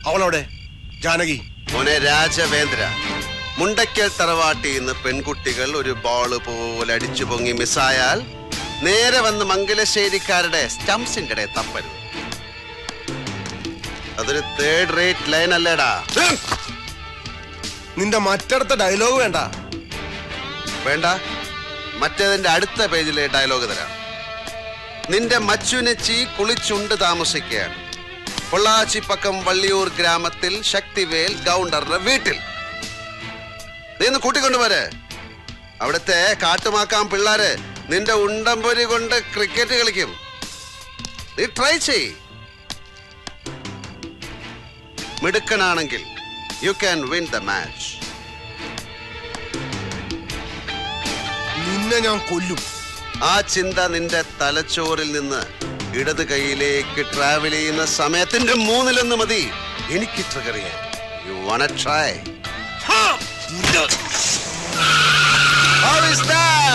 അവളവിടെ ജാനകി. മോനെ രാജവേന്ദ്ര, മുണ്ടയ്ക്കൽ തറവാട്ടിൽ നിന്ന് പെൺകുട്ടികൾ ഒരു ബോള് പോലെ അടിച്ചു പൊങ്ങി മിസ്സായാൽ നേരെ വന്ന് മംഗലശ്ശേരിക്കാരുടെ സ്റ്റംസിന്റെ ഇടയിൽ തപ്പരുത്. അതൊരു തേർഡ് റേറ്റ് ലൈൻ അല്ലേടാ. നിന്റെ മറ്റടുത്ത ഡയലോഗ് വേണ്ട. വേണ്ട, മറ്റേതിന്റെ അടുത്ത പേജിലെ ഡയലോഗ് തരാം. നിന്റെ മച്ചുനച്ചി കുളിച്ചുണ്ട് താമസിക്കുകയാണ് പൊള്ളാച്ചി പക്കം വള്ളിയൂർ ഗ്രാമത്തിൽ ശക്തിവേൽ ഗൗണ്ടറുടെ വീട്ടിൽ. നീ ഒന്ന് കൂട്ടിക്കൊണ്ടുപോരെ. അവിടുത്തെ കാട്ടുമാക്കാൻ പിള്ളാര് നിന്റെ ഉണ്ടംപൊരി കൊണ്ട് ക്രിക്കറ്റ് കളിക്കും. നീ ട്രൈ ചെയ്. മിടുക്കനാണെങ്കിൽ you can win the match. നിന്നെ ഞാൻ കൊല്ലും. ആ ചിന്ത നിന്റെ തലച്ചോറിൽ നിന്ന് ഇടത് കൈയിലേക്ക് ട്രാവൽ ചെയ്യുന്ന സമയത്തിന്റെ 1/3 മതി എനിക്ക് ട്രിഗർ ചെയ്യാൻ. You want try? How is that?